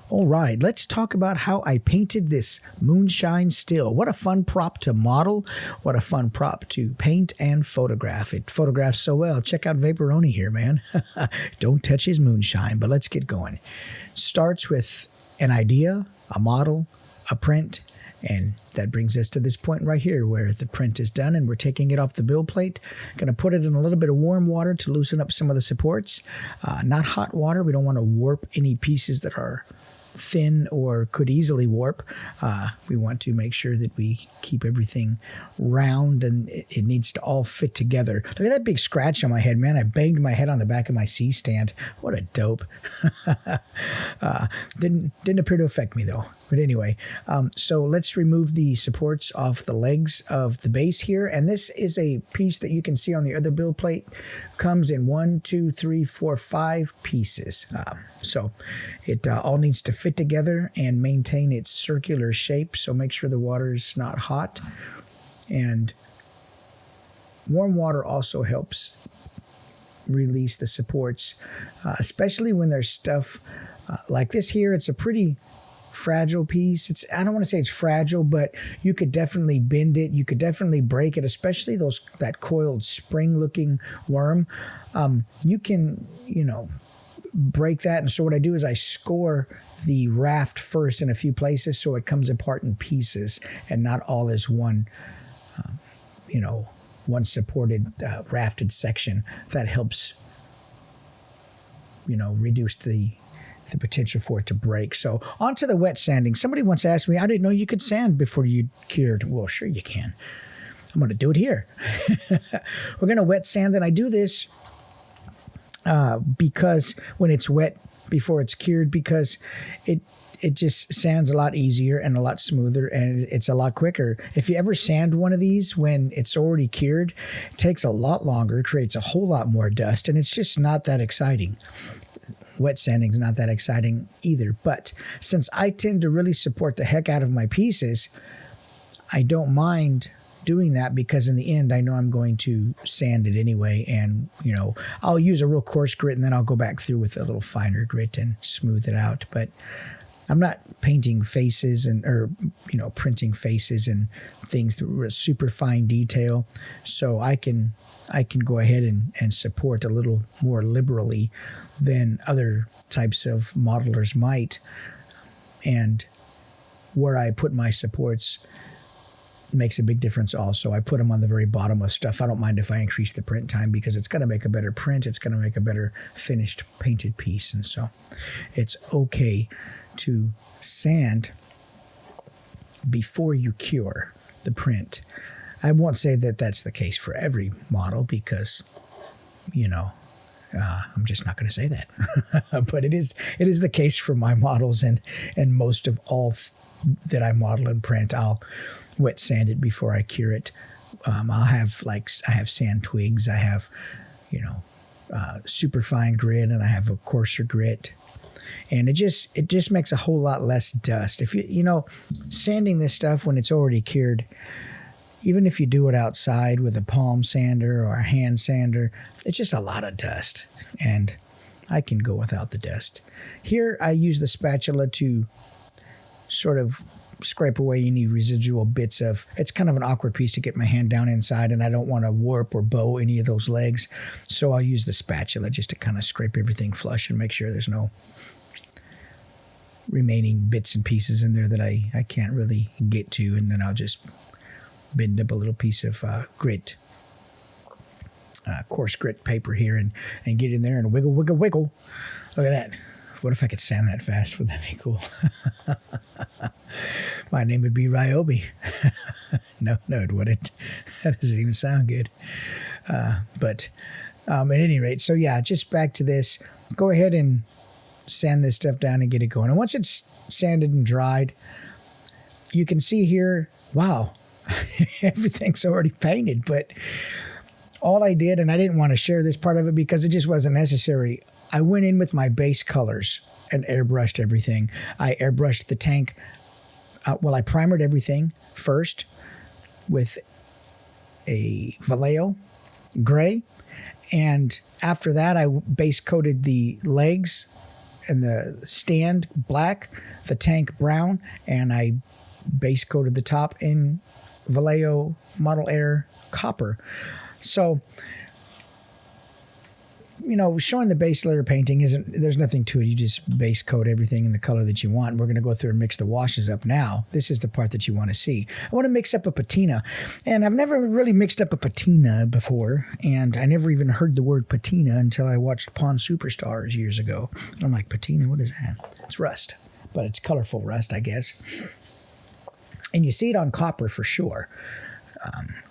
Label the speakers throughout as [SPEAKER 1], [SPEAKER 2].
[SPEAKER 1] All right, let's talk about how I painted this moonshine still. What a fun prop to model. What a fun prop to paint and photograph. It photographs so well. Check out Vaporoni here, man. Don't touch his moonshine, but let's get going. Starts with an idea, a model, a print, and that brings us to this point right here where the print is done and we're taking it off the build plate. Going to put it in a little bit of warm water to loosen up some of the supports. Not hot water. We don't want to warp any pieces that are thin or could easily warp. We want to make sure that we keep everything round and it needs to all fit together. Look at that big scratch on my head, man. I banged my head on the back of my C-stand. What a dope. Didn't appear to affect me though. But anyway, so let's remove the supports off the legs of the base here. And this is a piece that you can see on the other build plate. Comes in 1, 2, 3, 4, 5 pieces. So it all needs to fit together and maintain its circular shape. So make sure the water is not hot. And warm water also helps release the supports, especially when there's stuff like this here. It's a pretty fragile piece. I don't want to say it's fragile, but you could definitely bend it. You could definitely break it, especially that coiled spring-looking worm. You can, break that. And so what I do is I score the raft first in a few places so it comes apart in pieces and not all as one, one supported rafted section. That helps, reduce the potential for it to break. So onto the wet sanding. Somebody once asked me, I didn't know you could sand before you cured. Well, sure you can. I'm going to do it here. We're going to wet sand, and I do this because when it's wet before it's cured, because it just sands a lot easier and a lot smoother, and it's a lot quicker. If you ever sand one of these when it's already cured, it takes a lot longer, creates a whole lot more dust, and it's just not that exciting. Wet sanding is not that exciting either. But since I tend to really support the heck out of my pieces, I don't mind doing that because in the end, I know I'm going to sand it anyway. And, I'll use a real coarse grit and then I'll go back through with a little finer grit and smooth it out. But I'm not painting faces or printing faces and things that were super fine detail. So I can go ahead and support a little more liberally than other types of modelers might. And where I put my supports makes a big difference also. I put them on the very bottom of stuff. I don't mind if I increase the print time because it's going to make a better print. It's going to make a better finished painted piece. And so it's okay to sand before you cure the print. I won't say that that's the case for every model because, I'm just not going to say that. But it is the case for my models and most of all that I model and print. I'll wet sand it before I cure it. I have sand twigs. I have, super fine grit, and I have a coarser grit. And it just makes a whole lot less dust. If sanding this stuff when it's already cured, even if you do it outside with a palm sander or a hand sander, it's just a lot of dust. And I can go without the dust. Here I use the spatula to sort of scrape away any residual bits of, it's kind of an awkward piece to get my hand down inside, and I don't want to warp or bow any of those legs. So I'll use the spatula just to kind of scrape everything flush and make sure there's no remaining bits and pieces in there that I can't really get to. And then I'll just bend up a little piece of grit, coarse grit paper here and get in there and wiggle, wiggle, wiggle. Look at that. What if I could sand that fast? Would that be cool? My name would be Ryobi. No, it wouldn't. That doesn't even sound good. But at any rate, so yeah, just back to this. Go ahead and sand this stuff down and get it going. And once it's sanded and dried, you can see here, wow, everything's already painted. But all I did, and I didn't want to share this part of it because it just wasn't necessary, I went in with my base colors and airbrushed everything. I airbrushed the tank. I primered everything first with a Vallejo gray. And after that, I base coated the legs the stand black, the tank brown, and I base coated the top in Vallejo Model Air copper. So, showing the base layer painting there's nothing to it. You just base coat everything in the color that you want. We're going to go through and mix the washes up now. This is the part that you want to see. I want to mix up a patina, and I've never really mixed up a patina before, and I never even heard the word patina until I watched Pawn Superstars years ago. And I'm like, patina, what is that? It's rust, but it's colorful rust, I guess. And you see it on copper for sure.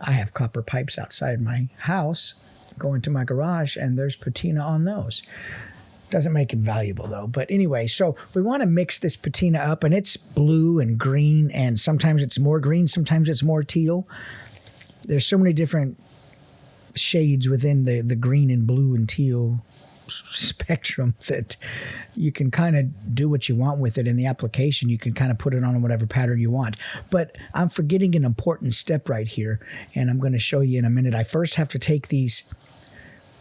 [SPEAKER 1] I have copper pipes outside my house going to my garage, and there's patina on those. Doesn't make it valuable though. But anyway, so we want to mix this patina up, and it's blue and green, and sometimes it's more green, sometimes it's more teal. There's so many different shades within the green and blue and teal spectrum that you can kind of do what you want with it in the application. You can kind of put it on whatever pattern you want. But I'm forgetting an important step right here, and I'm going to show you in a minute. I first have to take these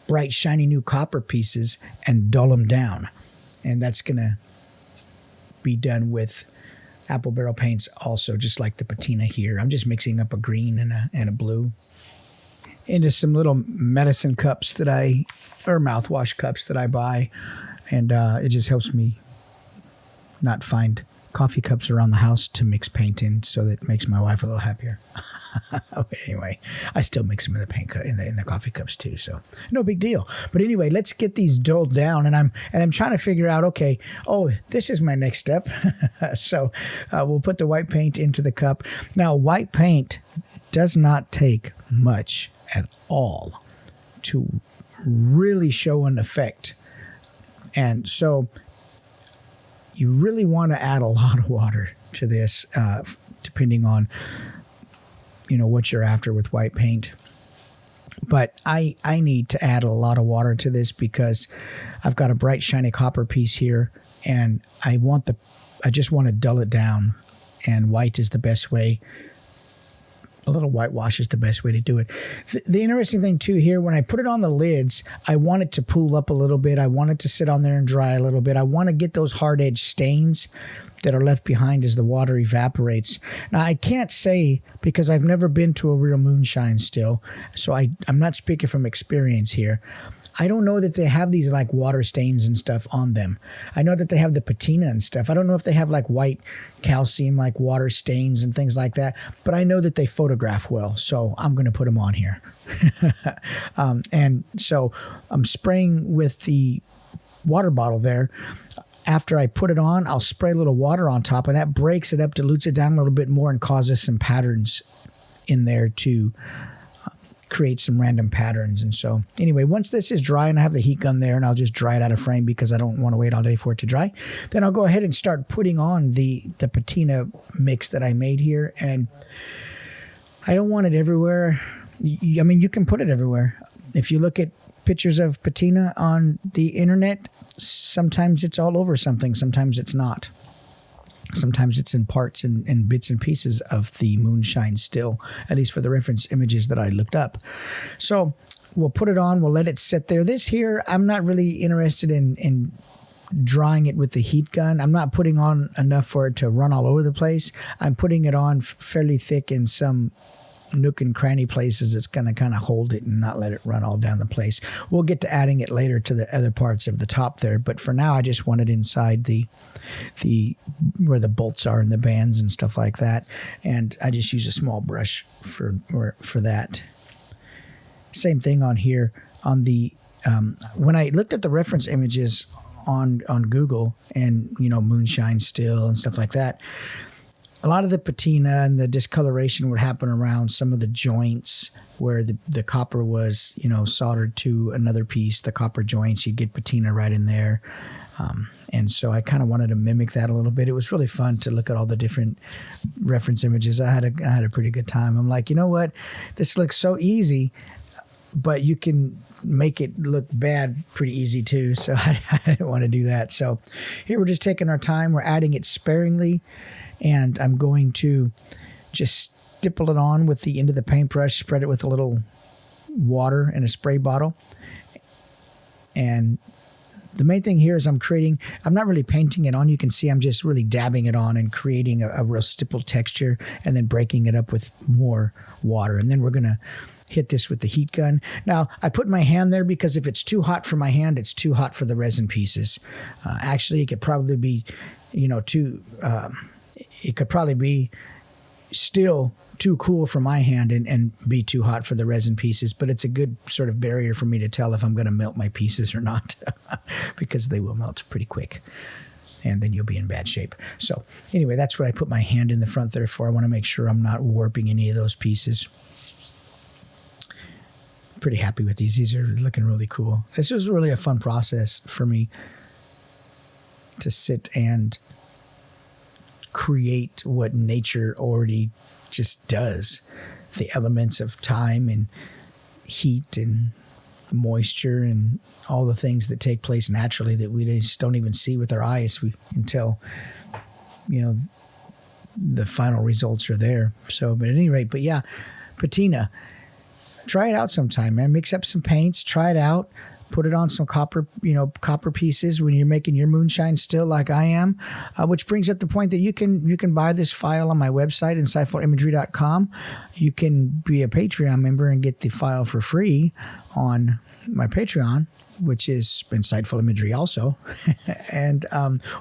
[SPEAKER 1] bright, shiny new copper pieces and dull them down. And that's going to be done with Appel Barrel paints also, just like the patina here. I'm just mixing up a green and a blue into some little medicine cups or mouthwash cups that I buy. And it just helps me not find coffee cups around the house to mix paint in, so that makes my wife a little happier. But anyway, I still mix them in the paint in the coffee cups too, so no big deal. But anyway, let's get these dulled down, and I'm trying to figure out, okay, this is my next step. So we'll put the white paint into the cup. Now, white paint does not take much at all to really show an effect, and so you really want to add a lot of water to this, depending on what you're after with white paint. But I need to add a lot of water to this because I've got a bright shiny copper piece here, and I just want to dull it down, and white is the best way. A little whitewash is the best way to do it. The interesting thing too here, when I put it on the lids, I want it to pool up a little bit. I want it to sit on there and dry a little bit. I want to get those hard edge stains that are left behind as the water evaporates. Now, I can't say, because I've never been to a real moonshine still, so I'm not speaking from experience here. I don't know that they have these like water stains and stuff on them. I know that they have the patina and stuff. I don't know if they have like white calcium, like water stains and things like that, but I know that they photograph well, so I'm going to put them on here. And so I'm spraying with the water bottle there. After I put it on, I'll spray a little water on top, and that breaks it up, dilutes it down a little bit more, and causes some patterns in there to create some random patterns. And so anyway, once this is dry, and I have the heat gun there, and I'll just dry it out of frame because I don't want to wait all day for it to dry, then I'll go ahead and start putting on the patina mix that I made here. And I don't want it everywhere. I mean, you can put it everywhere. If you look at pictures of patina on the internet, sometimes it's all over something, sometimes it's not. Sometimes it's in parts and bits and pieces of the moonshine still, at least for the reference images that I looked up. So we'll put it on, we'll let it sit there. This here, I'm not really interested in drying it with the heat gun. I'm not putting on enough for it to run all over the place. I'm putting it on fairly thick in some nook and cranny places. It's going to kind of hold it and not let it run all down the place. We'll get to adding it later to the other parts of the top there, but for now I just want it inside the where the bolts are and the bands and stuff like that, and I just use a small brush for that. Same thing on here on the when I looked at the reference images on Google, and moonshine still and stuff like that, a lot of the patina and the discoloration would happen around some of the joints where the copper was, soldered to another piece, the copper joints. You'd get patina right in there. And so I kind of wanted to mimic that a little bit. It was really fun to look at all the different reference images. I had a pretty good time. I'm like, you know what? This looks so easy, but you can make it look bad pretty easy too. So I didn't want to do that. So here we're just taking our time. We're adding it sparingly. And I'm going to just stipple it on with the end of the paintbrush, spread it with a little water in a spray bottle, and the main thing here is I'm not really painting it on. You can see I'm just really dabbing it on and creating a real stipple texture and then breaking it up with more water. And then we're going to hit this with the heat gun. Now, I put my hand there because if it's too hot for my hand, it's too hot for the resin pieces. Actually, it could probably be, it could probably be still too cool for my hand and be too hot for the resin pieces, but it's a good sort of barrier for me to tell if I'm going to melt my pieces or not because they will melt pretty quick and then you'll be in bad shape. So anyway, that's what I put my hand in the front there for. I want to make sure I'm not warping any of those pieces. Pretty happy with these. These are looking really cool. This was really a fun process for me to sit and create what nature already just does. The elements of time and heat and moisture and all the things that take place naturally that we just don't even see with our eyes until, the final results are there. So, but at any rate, but yeah, patina. Try it out sometime, man. Mix up some paints, try it out. Put it on some copper pieces when you're making your moonshine still like I am, which brings up the point that you can buy this file on my website, insightfulimagery.com. You can be a Patreon member and get the file for free on my Patreon, which is Insightful Imagery also. And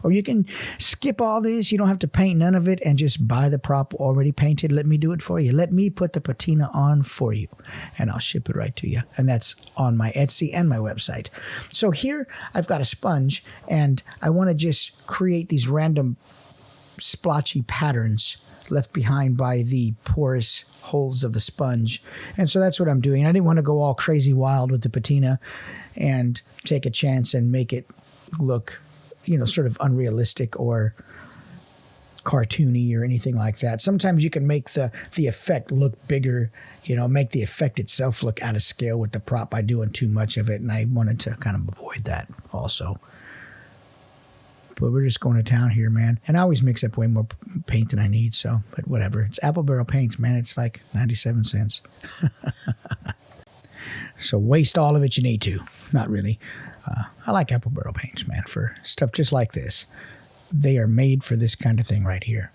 [SPEAKER 1] or you can skip all this. You don't have to paint none of it and just buy the prop already painted. Let me do it for you. Let me put the patina on for you, and I'll ship it right to you. And that's on my Etsy and my website. So here I've got a sponge, and I want to just create these random splotchy patterns left behind by the porous holes of the sponge. And so that's what I'm doing. I didn't want to go all crazy wild with the patina and take a chance and make it look, sort of unrealistic or cartoony or anything like that. Sometimes you can make the effect look bigger, make the effect itself look out of scale with the prop by doing too much of it. And I wanted to kind of avoid that also. But we're just going to town here, man. And I always mix up way more paint than I need, but whatever. It's Appel Barrel paints, man. It's like 97 cents. So waste all of it you need to. Not really. I like Appel Barrel paints, man, for stuff just like this. They are made for this kind of thing right here.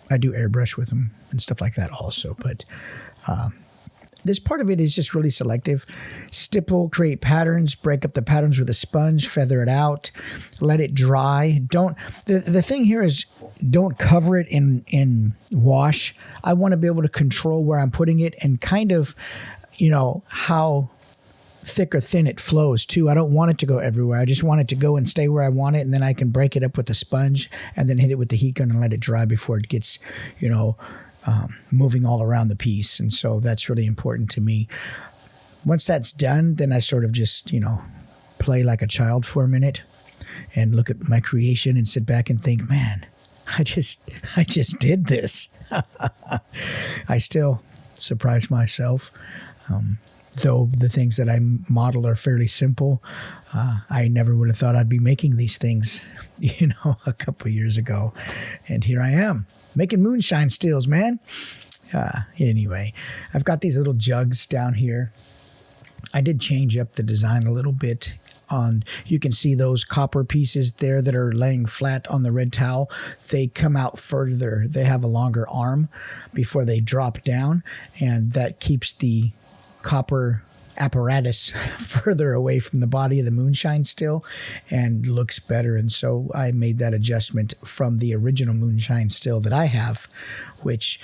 [SPEAKER 1] I do airbrush with them and stuff like that also, but this part of it is just really selective. Stipple, create patterns, break up the patterns with a sponge, feather it out, let it dry. The thing here is don't cover it in wash. I want to be able to control where I'm putting it and kind of, how thick or thin it flows too. I don't want it to go everywhere. I just want it to go and stay where I want it, and then I can break it up with a sponge and then hit it with the heat gun and let it dry before it gets, moving all around the piece. And so that's really important to me. Once that's done, then I sort of just, play like a child for a minute and look at my creation and sit back and think, man, I just did this. I still surprise myself. Though the things that I model are fairly simple, I never would have thought I'd be making these things, a couple of years ago. And here I am, making moonshine stills, man. Anyway, I've got these little jugs down here. I did change up the design a little bit. You can see those copper pieces there that are laying flat on the red towel. They come out further. They have a longer arm before they drop down, and that keeps the copper apparatus further away from the body of the moonshine still and looks better. And so I made that adjustment from the original moonshine still that I have, which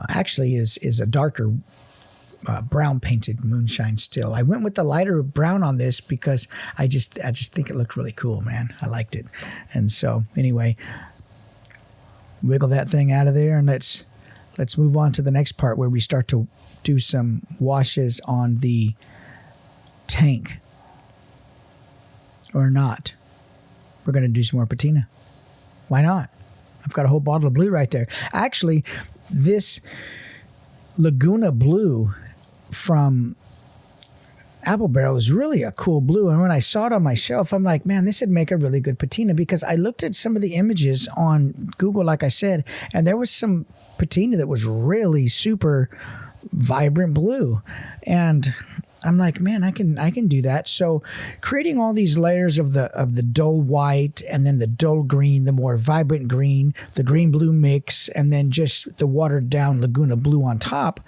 [SPEAKER 1] actually is a darker brown painted moonshine still. I went with the lighter brown on this because I just think it looked really cool, man. I liked it. And so anyway, wiggle that thing out of there, and let's move on to the next part where we start to do some washes on the tank. Or not. We're going to do some more patina. Why not? I've got a whole bottle of blue right there. Actually, this Laguna blue from Appel Barrel is really a cool blue. And when I saw it on my shelf, I'm like, man, this would make a really good patina, because I looked at some of the images on Google, like I said, and there was some patina that was really super vibrant blue. And I'm like, man, I can do that. So creating all these layers of the dull white, and then the dull green, the more vibrant green, the green blue mix, and then just the watered down Laguna blue on top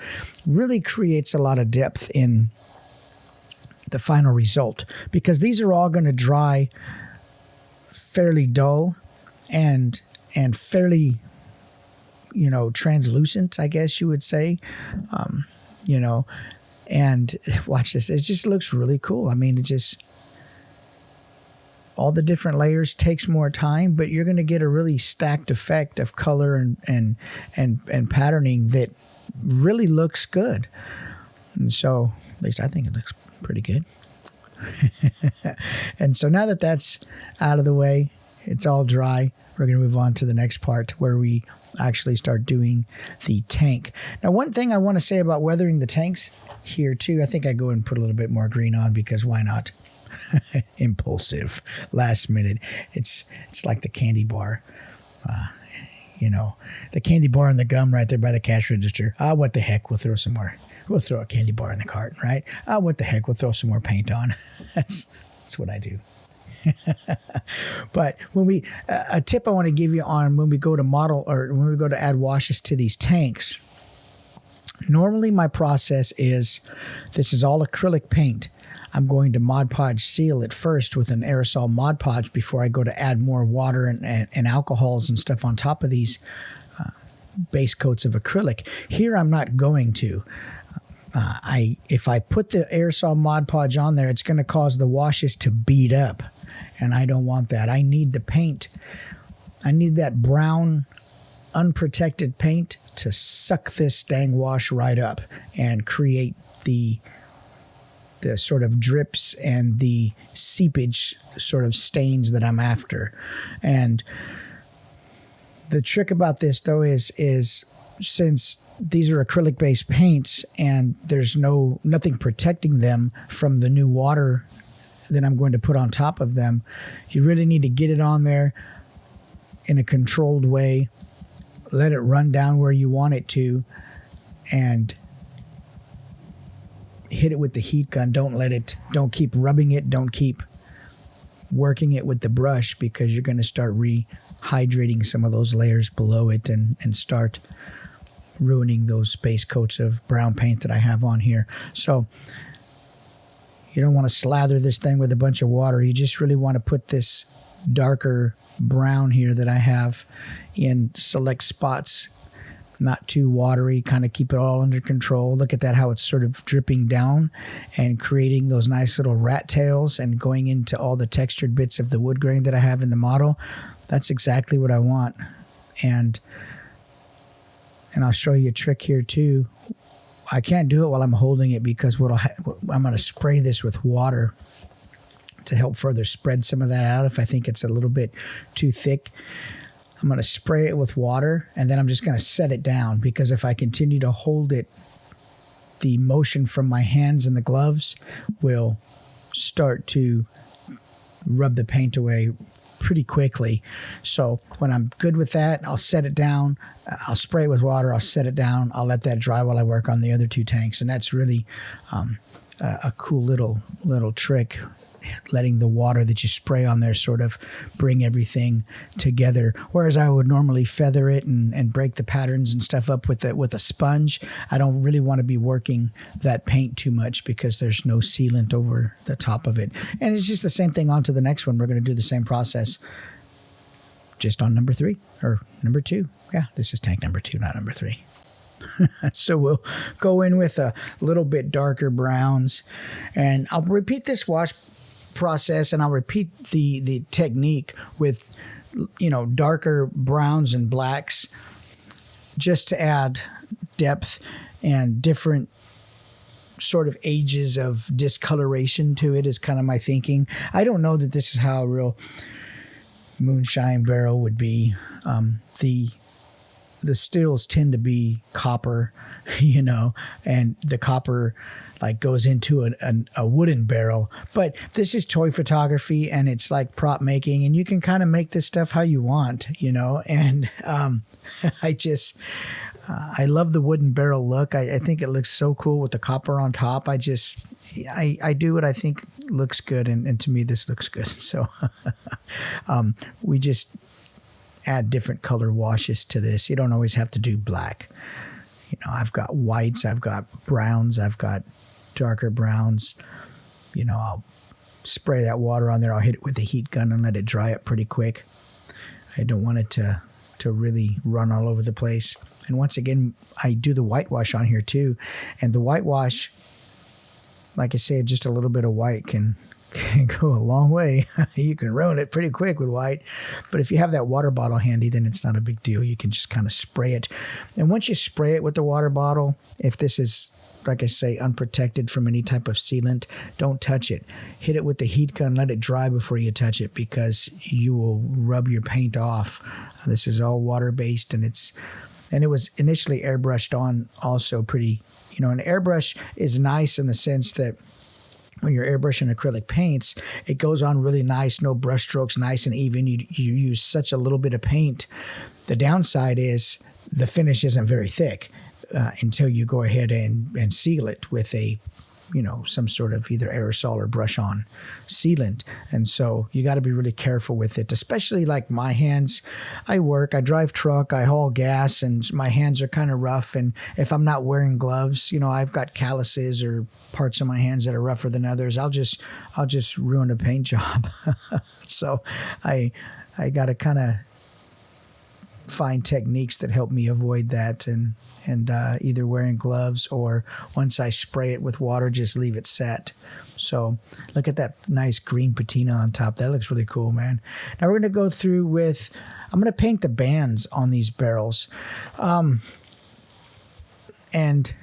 [SPEAKER 1] really creates a lot of depth in the final result, because these are all going to dry fairly dull and fairly, translucent, I guess you would say, and watch this. It just looks really cool. I mean, all the different layers takes more time, but you're going to get a really stacked effect of color and patterning that really looks good. And so, at least I think it looks pretty good. And so now that that's out of the way, it's all dry, we're going to move on to the next part where we actually start doing the tank. Now, one thing I want to say about weathering the tanks here too, I think I go and put a little bit more green on, because why not? Impulsive, last minute. It's like the candy bar, the candy bar and the gum right there by the cash register. What the heck? We'll throw some more. We'll throw a candy bar in the cart, right? What the heck? We'll throw some more paint on. That's what I do. But a tip I want to give you on when we go to model, or when we go to add washes to these tanks, normally my process is, this is all acrylic paint. I'm going to Mod Podge seal it first with an aerosol Mod Podge before I go to add more water and alcohols and stuff on top of these base coats of acrylic. Here I'm not going to. If I put the aerosol Mod Podge on there, it's going to cause the washes to bead up. And I don't want that. I need the paint. I need that brown, unprotected paint to suck this dang wash right up and create the sort of drips and the seepage sort of stains that I'm after. And the trick about this, though, is since these are acrylic-based paints and there's nothing protecting them from the new water that I'm going to put on top of them, you really need to get it on there in a controlled way, let it run down where you want it to, and hit it with the heat gun. Don't keep rubbing it, don't keep working it with the brush, because you're going to start rehydrating some of those layers below it and start ruining those base coats of brown paint that I have on here. So you don't want to slather this thing with a bunch of water. You just really want to put this darker brown here that I have in select spots, not too watery, kind of keep it all under control. Look at that, how it's sort of dripping down and creating those nice little rat tails and going into all the textured bits of the wood grain that I have in the model. That's exactly what I want. And I'll show you a trick here too. I can't do it while I'm holding it, because I'm going to spray this with water to help further spread some of that out. If I think it's a little bit too thick, I'm going to spray it with water, and then I'm just going to set it down, because if I continue to hold it, the motion from my hands and the gloves will start to rub the paint away pretty quickly. So when I'm good with that, I'll set it down. I'll spray it with water. I'll set it down. I'll let that dry while I work on the other two tanks. And that's really a cool little trick, letting the water that you spray on there sort of bring everything together. Whereas I would normally feather it and break the patterns and stuff up with a sponge. I don't really want to be working that paint too much, because there's no sealant over the top of it. And it's just the same thing on to the next one. We're going to do the same process just on number 3 or number 2. Yeah, this is tank number 2, not number 3. So we'll go in with a little bit darker browns, and I'll repeat this wash process, and I'll repeat the technique with darker browns and blacks, just to add depth and different sort of ages of discoloration to it, is kind of my thinking. I don't know that this is how a real moonshine barrel would be. The stills tend to be copper, and the copper like goes into a wooden barrel. But this is toy photography, and it's like prop making, and you can kind of make this stuff how you want, and I love the wooden barrel look. I think it looks so cool with the copper on top. I do what I think looks good, and to me this looks good. So we just add different color washes to this. You don't always have to do black. You know, I've got whites, I've got browns, I've got darker browns. You know, I'll spray that water on there. I'll hit it with the heat gun and let it dry up pretty quick. I don't want it to really run all over the place. And once again, I do the whitewash on here too. And the whitewash, like I said, just a little bit of white can go a long way. You can ruin it pretty quick with white. But if you have that water bottle handy, then it's not a big deal. You can just kind of spray it. And once you spray it with the water bottle, if this is, like I say, unprotected from any type of sealant, don't touch it. Hit it with the heat gun, let it dry before you touch it, because you will rub your paint off. This is all water-based, and it was initially airbrushed on also pretty, you know, an airbrush is nice in the sense that when you're airbrushing acrylic paints, it goes on really nice, no brush strokes, nice and even. You use such a little bit of paint. The downside is the finish isn't very thick until you go ahead and seal it with a, you know, some sort of either aerosol or brush on sealant. And so you got to be really careful with it, especially like my hands. I drive truck, I haul gas, and my hands are kind of rough. And if I'm not wearing gloves, you know, I've got calluses or parts of my hands that are rougher than others. I'll just ruin a paint job. So I got to kind of find techniques that help me avoid that, and either wearing gloves, or once I spray it with water, just leave it set. So look at that nice green patina on top. That looks really cool, man. Now we're going to go through with, I'm going to paint the bands on these barrels. And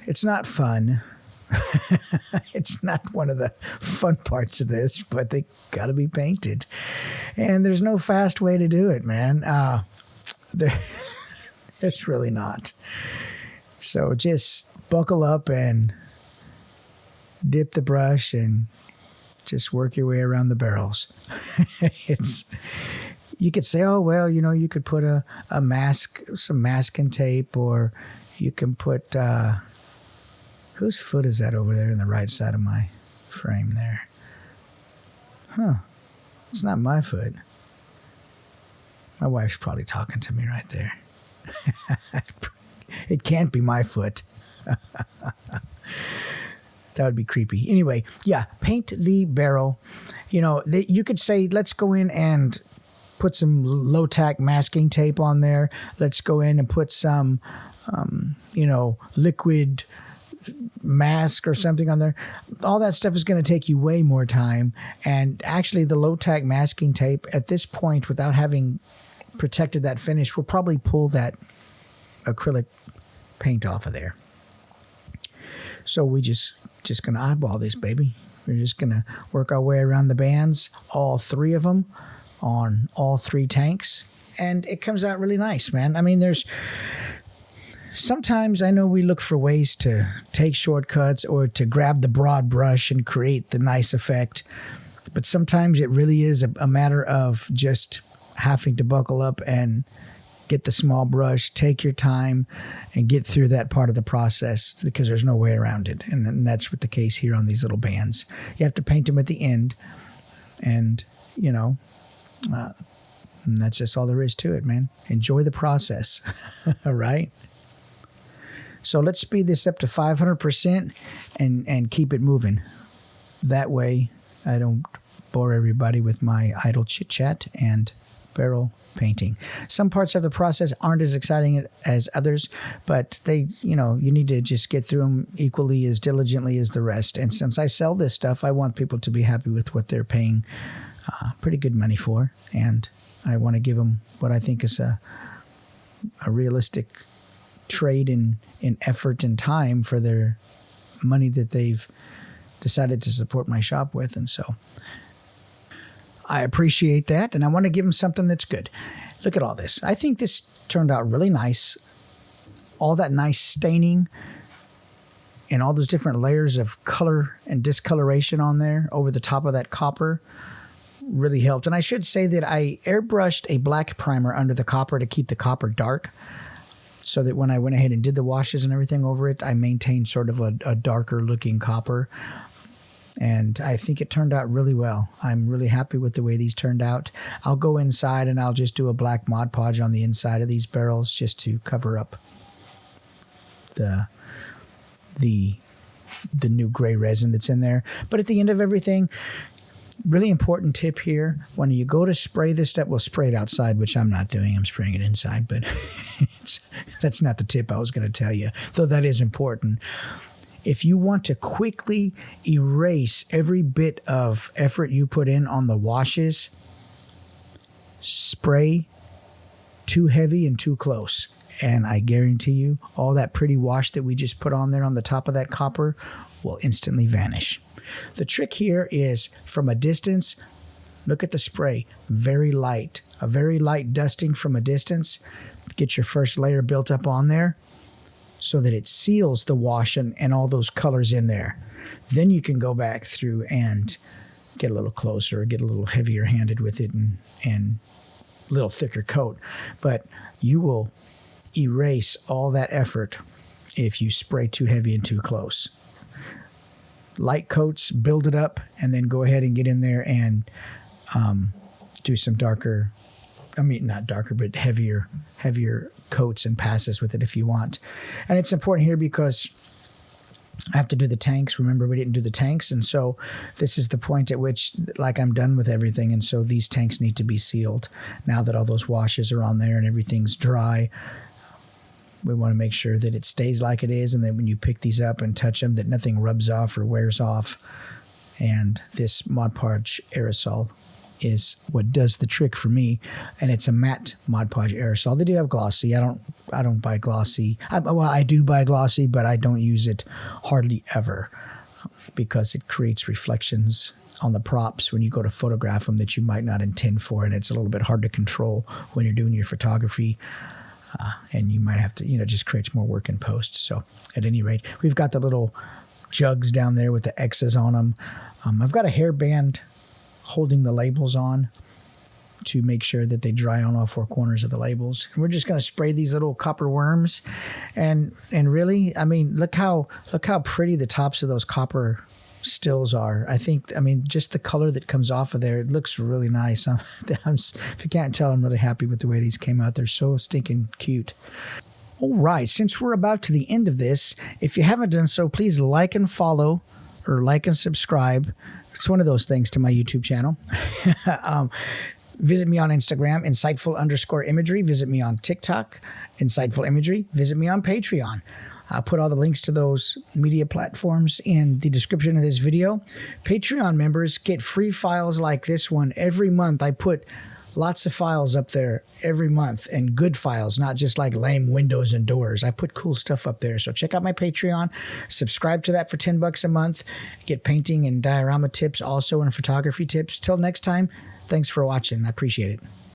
[SPEAKER 1] it's not fun. It's not one of the fun parts of this, but they got to be painted. And there's no fast way to do it, man. There's really not. So just buckle up and dip the brush and just work your way around the barrels. You could say, oh, well, you know, you could put a mask, some masking tape, or you can put, whose foot is that over there in the right side of my frame there? Huh. It's not my foot. My wife's probably talking to me right there. It can't be my foot. That would be creepy. Anyway, yeah, paint the barrel. You know, you could say, let's go in and put some low-tack masking tape on there. Let's go in and put some, you know, liquid mask or something on there. All that stuff is going to take you way more time. And actually, the low-tack masking tape at this point, without having protected that finish, will probably pull that acrylic paint off of there. So we just going to eyeball this, baby. We're just going to work our way around the bands, all three of them, on all three tanks. And it comes out really nice, man. I mean, sometimes I know we look for ways to take shortcuts or to grab the broad brush and create the nice effect. But sometimes it really is a matter of just having to buckle up and get the small brush, take your time, and get through that part of the process, because there's no way around it. And that's what the case here on these little bands. You have to paint them at the end, and, you know, and that's just all there is to it, man. Enjoy the process. All right? So let's speed this up to 500% and keep it moving. That way I don't bore everybody with my idle chit-chat and barrel painting. Some parts of the process aren't as exciting as others, but they, you know, you need to just get through them equally as diligently as the rest. And since I sell this stuff, I want people to be happy with what they're paying pretty good money for. And I want to give them what I think is a realistic trade in effort and time for their money that they've decided to support my shop with. And so I appreciate that, and I want to give them something that's good. Look at all this. I think this turned out really nice. All that nice staining and all those different layers of color and discoloration on there over the top of that copper really helped. And I should say that I airbrushed a black primer under the copper to keep the copper dark. so that when I went ahead and did the washes and everything over it, I maintained sort of a darker looking copper. And I think it turned out really well. I'm really happy with the way these turned out. I'll go inside and I'll just do a black Mod Podge on the inside of these barrels just to cover up the new gray resin that's in there. But at the end of everything, really important tip here, when you go to spray this stuff, well, spray it outside, which I'm not doing. I'm spraying it inside, but that's not the tip I was going to tell you, though that is important. If you want to quickly erase every bit of effort you put in on the washes, spray too heavy and too close. And I guarantee you, all that pretty wash that we just put on there on the top of that copper will instantly vanish. The trick here is from a distance, look at the spray, very light. A very light dusting from a distance. Get your first layer built up on there, so that it seals the wash and all those colors in there. Then you can go back through and get a little closer, get a little heavier handed with it and a little thicker coat. But you will erase all that effort if you spray too heavy and too close. Light coats, build it up, and then go ahead and get in there and do some darker, not darker, but heavier coats and passes with it if you want. And it's important here because I have to do the tanks. Remember, we didn't do the tanks. And so this is the point at which, like, I'm done with everything. And so these tanks need to be sealed. Now that all those washes are on there and everything's dry, we want to make sure that it stays like it is. And then when you pick these up and touch them, that nothing rubs off or wears off. And this Mod Podge aerosol is what does the trick for me, and it's a matte Mod Podge aerosol. They do have glossy. I don't buy glossy. I do buy glossy, but I don't use it hardly ever because it creates reflections on the props when you go to photograph them that you might not intend for, and it's a little bit hard to control when you're doing your photography. And you might have to, just creates more work in post. So at any rate, we've got the little jugs down there with the X's on them. I've got a hairband holding the labels on to make sure that they dry on all four corners of the labels. And we're just going to spray these little copper worms, and really, look how pretty the tops of those copper stills are. I think, just the color that comes off of there, it looks really nice. If you can't tell, I'm really happy with the way these came out. They're so stinking cute. All right, since we're about to the end of this, if you haven't done so, please like and follow, or like and subscribe. It's one of those things to my YouTube channel. Visit me on Instagram, insightful_imagery. Visit me on TikTok, Insightful Imagery. Visit me on Patreon. I'll put all the links to those media platforms in the description of this video. Patreon members get free files like this one every month. I put lots of files up there every month, and good files, not just like lame windows and doors. I put cool stuff up there. So check out my Patreon. Subscribe to that for $10 a month. Get painting and diorama tips also, and photography tips. Till next time, thanks for watching. I appreciate it.